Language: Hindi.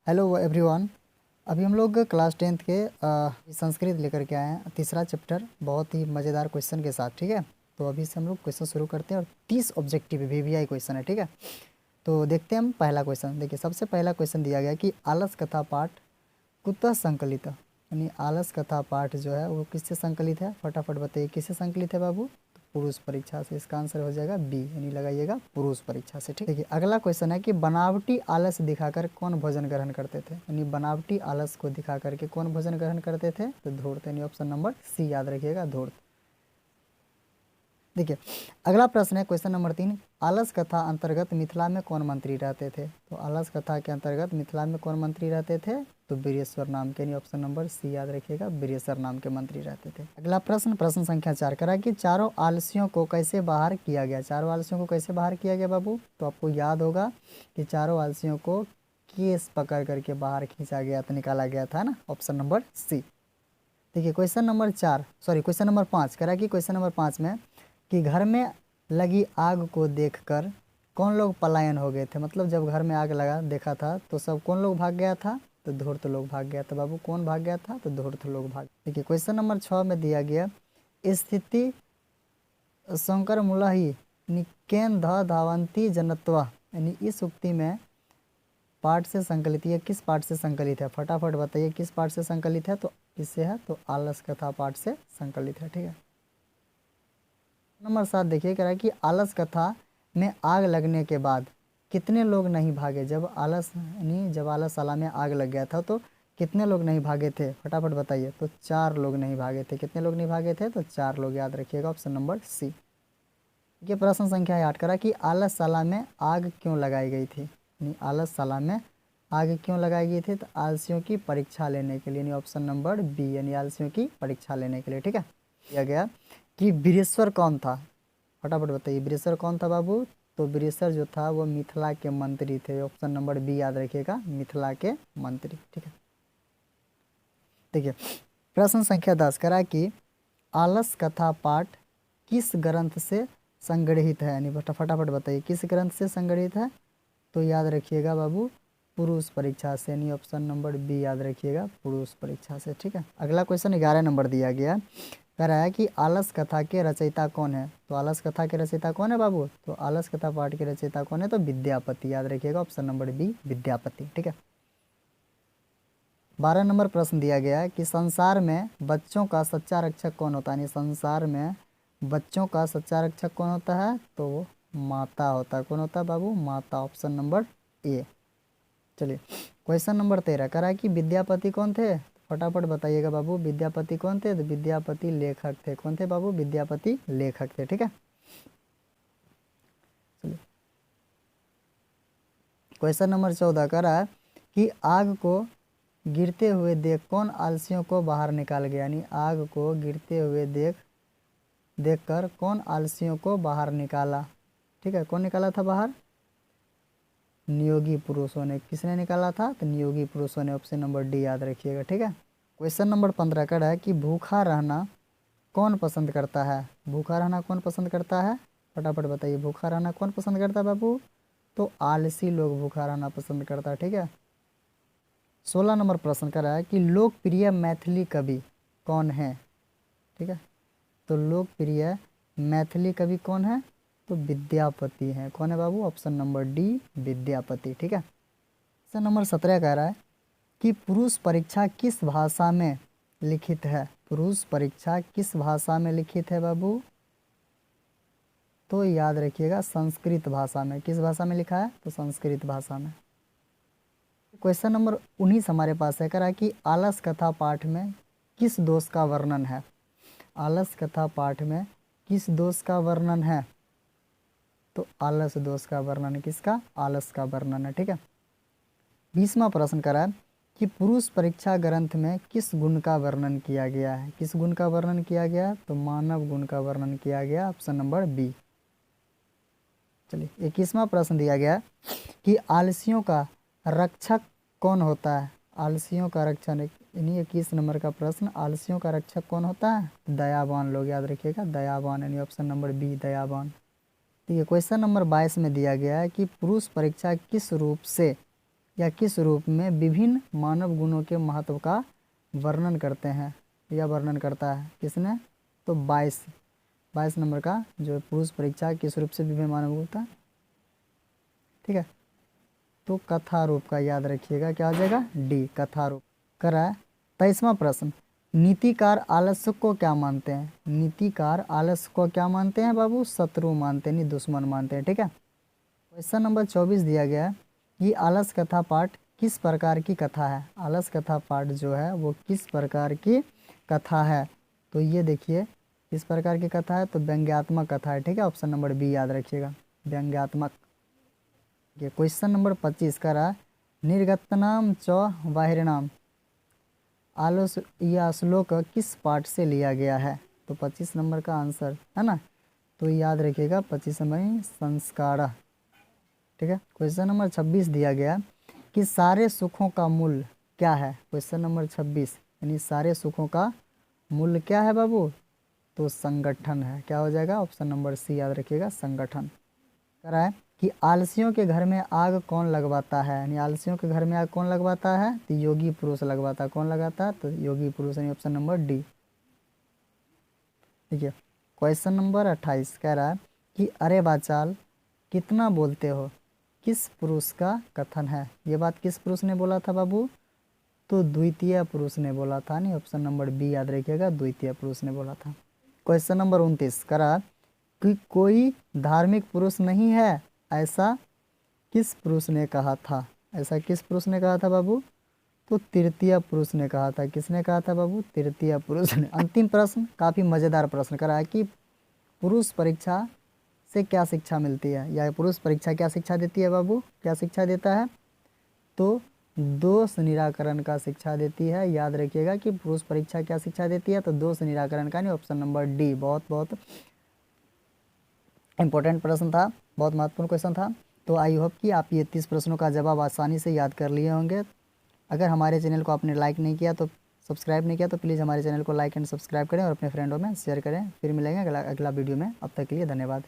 Hello everyone. अभी हम लोग क्लास 10th के संस्कृत लेकर के आए हैं, तीसरा चैप्टर बहुत ही मज़ेदार क्वेश्चन के साथ। ठीक है, तो अभी से हम लोग क्वेश्चन शुरू करते हैं और 30 ऑब्जेक्टिव वीवीआई क्वेश्चन है। ठीक है, तो देखते हैं हम पहला क्वेश्चन। देखिए, सबसे पहला क्वेश्चन दिया गया कि आलस कथा पाठ कुतः संकलित, यानी आलस कथा पाठ जो है वो किससे संकलित है, फटाफट बताइए किससे संकलित है बाबू। तो पुरुष परीक्षा से। इसका आंसर हो जाएगा बी, यानी लगाइएगा पुरुष परीक्षा से। ठीक है, अगला क्वेश्चन है कि बनावटी आलस दिखाकर कौन भोजन ग्रहण करते थे, यानी बनावटी आलस को दिखा करके कौन भोजन ग्रहण करते थे, तो धूर्त, यानी ऑप्शन नंबर सी याद रखिएगा, धूर्त। देखिए, अगला प्रश्न है क्वेश्चन नंबर 3, आलस कथा अंतर्गत मिथिला में कौन मंत्री रहते थे। तो आलस कथा के अंतर्गत मिथिला में कौन मंत्री रहते थे, तो वीरेश्वर नाम के, यानी ऑप्शन नंबर सी याद रखिएगा, वीरेश्वर नाम के मंत्री रहते थे। अगला प्रश्न, प्रश्न संख्या 4 करा कि चारों आलसियों को कैसे बाहर किया गया। चारों आलसियों को कैसे बाहर किया गया बाबू, तो आपको याद होगा कि चारों आलसियों को केस पकड़ करके बाहर खींचा गया था, निकाला गया था ना, ऑप्शन नंबर सी। देखिए, क्वेश्चन नंबर क्वेश्चन नंबर 5 करा कि क्वेश्चन नंबर 5 में कि घर में लगी आग को देखकर कौन लोग पलायन हो गए थे। मतलब जब घर में आग लगा देखा था तो सब कौन लोग भाग गया था, तो धूर्त लोग भाग गया था बाबू। कौन भाग गया था, तो धूर्त लोग भाग। देखिए, क्वेश्चन नंबर 6 में दिया गया स्थिति शंकर मुलाही निकेन ध धावंती जनत्वा, यानी इस उक्ति में पाठ से संकलित, ये किस पाठ से संकलित है, फटाफट बताइए किस पाठ से संकलित है। तो इससे है, तो आलस कथा पाठ से संकलित है। ठीक है, नंबर 7 देखिए, कह रहा है कि आलस कथा में आग लगने के बाद कितने लोग नहीं भागे। जब आलस यानी जब आलसशाला में आग लग गया था तो कितने लोग नहीं भागे थे, फटाफट बताइए। तो 4 लोग नहीं भागे थे। कितने लोग नहीं भागे थे, तो 4 लोग, याद रखिएगा, ऑप्शन नंबर सी। ये प्रश्न संख्या 8 करा कि आलसशाला में आग क्यों लगाई गई थी, यानी आलसशाला में आग क्यों लगाई गई थी, तो आलसियों की परीक्षा लेने के लिए, यानी ऑप्शन नंबर बी, यानी आलसियों की परीक्षा लेने के लिए। ठीक है, दिया गया कि वीरेश्वर कौन था, फटाफट बताइए वीरेश्वर कौन था बाबू। तो वीरेश्वर जो था वो मिथिला के मंत्री थे, ऑप्शन नंबर बी याद रखिएगा, मिथिला के मंत्री। ठीक है, देखिए, प्रश्न संख्या 10 करा कि आलस कथा पाठ किस ग्रंथ से संग्रहित है, यानी फटाफट बताइए किस ग्रंथ से संग्रहित है। तो याद रखिएगा बाबू, पुरुष परीक्षा से, यानी ऑप्शन नंबर बी याद रखिएगा, पुरुष परीक्षा से। ठीक है, अगला क्वेश्चन 11 नंबर दिया गया, कह रहा है कि आलस कथा के रचयिता कौन है। तो आलस कथा के रचयिता कौन है बाबू, तो आलस कथा पाठ के रचयिता कौन है, तो विद्यापति, याद रखिएगा, ऑप्शन नंबर बी विद्यापति। ठीक है, 12 नंबर प्रश्न दिया गया है कि संसार में बच्चों का सच्चा रक्षक कौन होता है, यानी संसार में बच्चों का सच्चा रक्षक कौन होता है, तो वो माता होता है। कौन होता है बाबू, माता, ऑप्शन नंबर ए। चलिए, क्वेश्चन नंबर 13 कह रहा है कि विद्यापति कौन थे, फटाफट बताइएगा बाबू, विद्यापति कौन थे, तो विद्यापति लेखक थे। कौन थे बाबू, विद्यापति लेखक थे। ठीक है, चलिए, क्वेश्चन नंबर 14 कह रहा है कि आग को गिरते हुए देख कौन आलसियों को बाहर निकाल गया, यानी आग को गिरते हुए देखकर कौन आलसियों को बाहर निकाला। ठीक है, कौन निकाला था बाहर, नियोगी पुरुषों ने। किसने निकाला था, तो नियोगी पुरुषों ने, ऑप्शन नंबर डी याद रखिएगा। ठीक है, क्वेश्चन नंबर 15 का है कि भूखा रहना कौन पसंद करता है। भूखा रहना कौन पसंद करता है, फटाफट बताइए भूखा रहना कौन पसंद करता है बाबू। तो आलसी लोग भूखा रहना पसंद करता है। ठीक है, 16 नंबर प्रश्न का है कि लोकप्रिय मैथिली कवि कौन है। ठीक है, तो लोकप्रिय मैथिली कवि कौन है, तो विद्यापति हैं। कौन है बाबू, ऑप्शन नंबर डी विद्यापति। ठीक है, क्वेश्चन नंबर 17 कह रहा है कि पुरुष परीक्षा किस भाषा में लिखित है। पुरुष परीक्षा किस भाषा में लिखित है बाबू, तो याद रखिएगा संस्कृत भाषा में। किस भाषा में लिखा है, तो संस्कृत भाषा में। क्वेश्चन नंबर 19 हमारे पास है, कह रहा है कि आलस कथा पाठ में किस दोष का वर्णन है। आलस कथा पाठ में किस दोष का वर्णन है, तो आलस दोष का वर्णन, किसका, आलस का वर्णन है। ठीक है, 20वां प्रश्न करा है कि पुरुष परीक्षा ग्रंथ में किस गुण का वर्णन किया गया है। किस गुण का वर्णन किया गया, तो मानव गुण का वर्णन किया गया, ऑप्शन नंबर बी। चलिए, 21वां प्रश्न दिया गया कि आलसियों का रक्षक कौन होता है। आलसियों का रक्षण, यानी 21 नंबर का प्रश्न, आलसियों का रक्षक कौन होता है, दयावान लोग, याद रखिएगा दयावान, यानी ऑप्शन नंबर बी दयावान। ठीक है, क्वेश्चन नंबर 22 में दिया गया है कि पुरुष परीक्षा किस रूप से या किस रूप में विभिन्न मानव गुणों के महत्व का वर्णन करते हैं, या वर्णन करता है किसने, तो 22 नंबर का जो पुरुष परीक्षा किस रूप से विभिन्न मानव गुण था, ठीक है। तो कथा रूप का याद रखिएगा, क्या हो जाएगा, डी, कथा रूप। करा है 23वां प्रश्न, नीतिकार आलस्य को क्या मानते हैं, नीतिकार आलस्य को क्या मानते हैं बाबू, शत्रु मानते हैं, नहीं दुश्मन मानते हैं, ठीक है। क्वेश्चन नंबर 24 दिया गया है कि आलस कथा पाठ किस प्रकार की कथा है, आलस कथा पाठ जो है वो किस प्रकार की कथा है, तो ये देखिए किस प्रकार की कथा है, तो व्यंग्यात्मक कथा है, ठीक है। ऑप्शन नंबर बी याद रखिएगा, व्यंग्यात्मक। ये क्वेश्चन नंबर 25 का रहा, निर्गतनाम च बाहिरनाम आलोस यह श्लोक किस पाठ से लिया गया है, तो 25 नंबर का आंसर है ना, तो याद रखिएगा 25 नंबर संस्कार, ठीक है। क्वेश्चन नंबर 26 दिया गया कि सारे सुखों का मूल क्या है, क्वेश्चन नंबर 26 यानी सारे सुखों का मूल क्या है बाबू, तो संगठन है, क्या हो जाएगा, ऑप्शन नंबर सी याद रखिएगा, संगठन। करा है कि आलसियों के घर में आग कौन लगवाता है, यानी आलसियों के घर में आग कौन लगवाता है, तो योगी पुरुष लगवाता है, कौन लगाता है, तो योगी पुरुष, यानी ऑप्शन नंबर डी, ठीक है। क्वेश्चन नंबर 28 कह रहा है कि अरे बाचाल कितना बोलते हो किस पुरुष का कथन है, ये बात किस पुरुष ने बोला था बाबू, तो द्वितीय पुरुष ने बोला था, नहीं ऑप्शन नंबर बी याद रखिएगा, द्वितीय पुरुष ने बोला था। क्वेश्चन नंबर 29 करा कि कोई धार्मिक पुरुष नहीं है ऐसा किस पुरुष ने कहा था, ऐसा किस पुरुष ने कहा था बाबू, तो तृतीय पुरुष ने कहा था, किसने कहा था बाबू, तृतीय पुरुष ने। अंतिम प्रश्न काफ़ी मज़ेदार प्रश्न करा है कि पुरुष परीक्षा से क्या शिक्षा मिलती है, या पुरुष परीक्षा क्या शिक्षा देती है बाबू, क्या शिक्षा देता है, तो दोष निराकरण का शिक्षा देती है, याद रखिएगा कि पुरुष परीक्षा क्या शिक्षा देती है, तो दोष निराकरण का, नहीं ऑप्शन नंबर डी, बहुत बहुत इंपॉर्टेंट प्रश्न था, बहुत महत्वपूर्ण क्वेश्चन था। तो आई होप कि आप ये 30 प्रश्नों का जवाब आसानी से याद कर लिए होंगे। अगर हमारे चैनल को आपने लाइक नहीं किया, तो सब्सक्राइब नहीं किया, तो प्लीज़ हमारे चैनल को लाइक एंड सब्सक्राइब करें और अपने फ्रेंडों में शेयर करें। फिर मिलेंगे अगला वीडियो में, अब तक के लिए धन्यवाद।